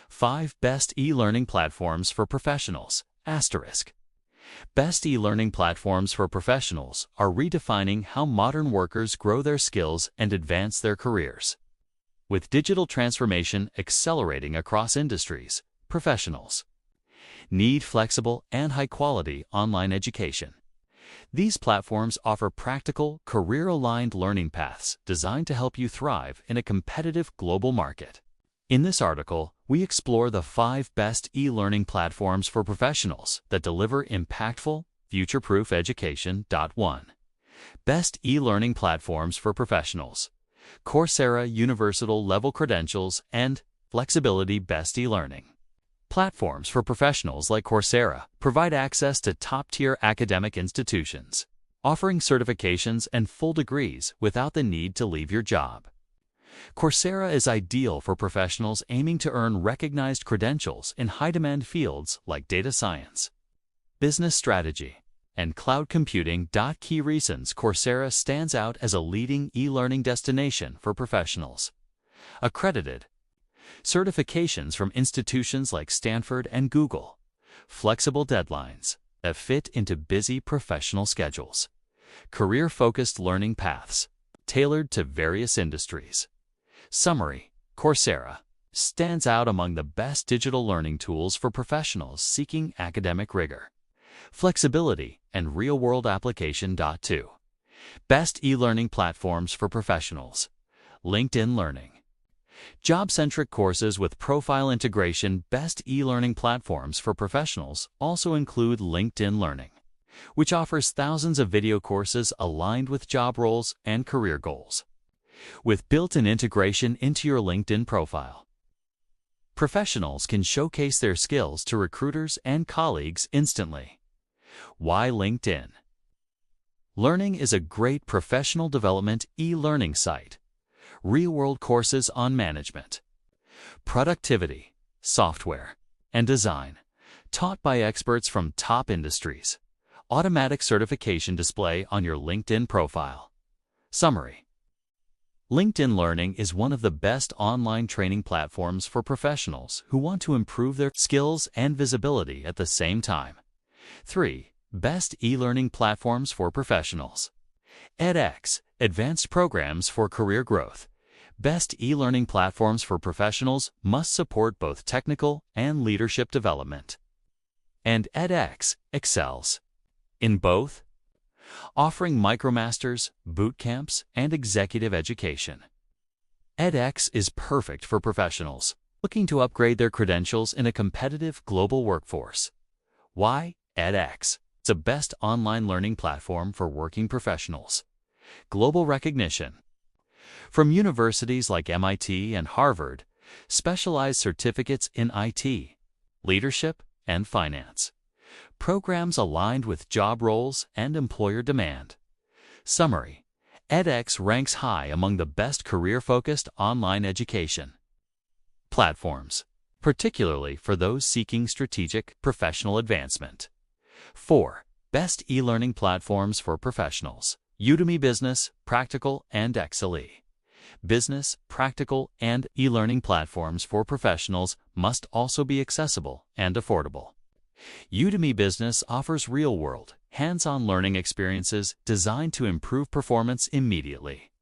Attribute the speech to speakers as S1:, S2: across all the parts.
S1: 5 Best E-Learning Platforms for Professionals. Asterisk. Best e-learning platforms for professionals are redefining how modern workers grow their skills and advance their careers. With digital transformation accelerating across industries, professionals need flexible and high-quality online education. These platforms offer practical, career-aligned learning paths designed to help you thrive in a competitive global market. In this article, we explore the 5 best e-learning platforms for professionals that deliver impactful, future-proof education. 1. Best e-learning platforms for professionals. Coursera Universal Level Credentials and Flexibility. Best e-learning platforms for professionals like Coursera provide access to top-tier academic institutions, offering certifications and full degrees without the need to leave your job. Coursera is ideal for professionals aiming to earn recognized credentials in high-demand fields like data science, business strategy, and cloud computing. Key reasons Coursera stands out as a leading e-learning destination for professionals. Accredited certifications from institutions like Stanford and Google, flexible deadlines that fit into busy professional schedules, career-focused learning paths tailored to various industries. Summary: Coursera stands out among the best digital learning tools for professionals seeking academic rigor, flexibility, and real-world application. 2. Best e-learning platforms for professionals. LinkedIn Learning. Job-centric courses with profile integration. Best e-learning platforms for professionals also include LinkedIn Learning, which offers thousands of video courses aligned with job roles and career goals. With built-in integration into your LinkedIn profile, professionals can showcase their skills to recruiters and colleagues instantly. Why LinkedIn Learning is a great professional development e-learning site. Real-world courses on management, productivity, software, and design, taught by experts from top industries. Automatic certification display on your LinkedIn profile. Summary: LinkedIn Learning is one of the best online training platforms for professionals who want to improve their skills and visibility at the same time. 3. Best e-learning platforms for professionals. edX, advanced programs for career growth. Best e-learning platforms for professionals must support both technical and leadership development. And edX excels in both, offering micromasters, boot camps, and executive education. edX is perfect for professionals looking to upgrade their credentials in a competitive global workforce. Why edX? It's the best online learning platform for working professionals. Global recognition from universities like MIT and Harvard, specialized certificates in IT, leadership, and finance. Programs aligned with job roles and employer demand. Summary: edX ranks high among the best career-focused online education platforms, particularly for those seeking strategic professional advancement. 4. Best e-learning platforms for professionals. Udemy Business, Practical, and XLE. Business, practical, and e-learning platforms for professionals must also be accessible and affordable. Udemy Business offers real-world, hands-on learning experiences designed to improve performance immediately.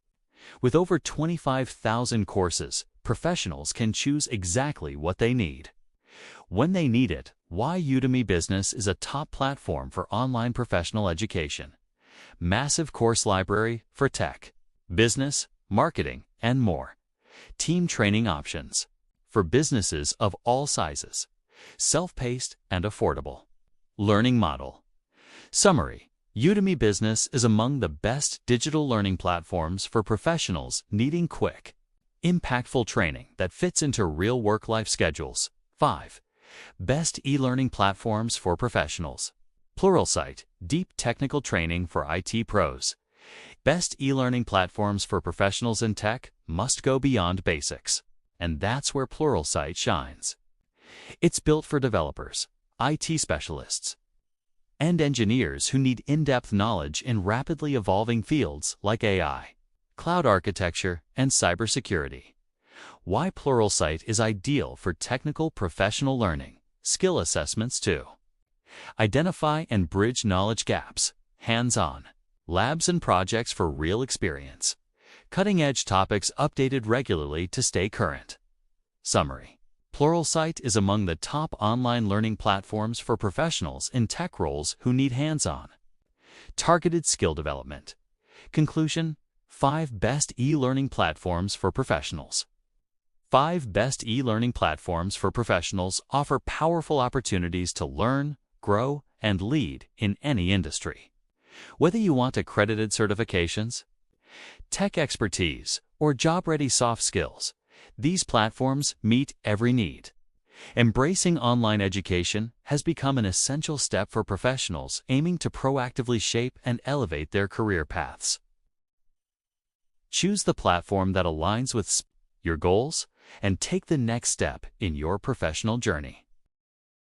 S1: With over 25,000 courses, professionals can choose exactly what they need, when they need it. Why Udemy Business is a top platform for online professional education. Massive course library for tech, business, marketing, and more. Team training options for businesses of all sizes. Self-paced and affordable. Learning model. Summary: Udemy Business is among the best digital learning platforms for professionals needing quick, impactful training that fits into real work-life schedules. 5. Best e-learning platforms for professionals. Pluralsight, deep technical training for IT pros. Best e-learning platforms for professionals in tech must go beyond basics, and that's where Pluralsight shines. It's built for developers, IT specialists, and engineers who need in-depth knowledge in rapidly evolving fields like AI, cloud architecture, and cybersecurity. Why Pluralsight is ideal for technical professional learning. Skill assessments too. Identify and bridge knowledge gaps. Hands-on. Labs and projects for real experience. Cutting-edge topics updated regularly to stay current. Summary. Pluralsight is among the top online learning platforms for professionals in tech roles who need hands-on, targeted skill development. Conclusion: 5 best e-learning platforms for professionals. 5 best e-learning platforms for professionals offer powerful opportunities to learn, grow, and lead in any industry. Whether you want accredited certifications, tech expertise, or job-ready soft skills, these platforms meet every need. Embracing online education has become an essential step for professionals aiming to proactively shape and elevate their career paths. Choose the platform that aligns with your goals and take the next step in your professional journey.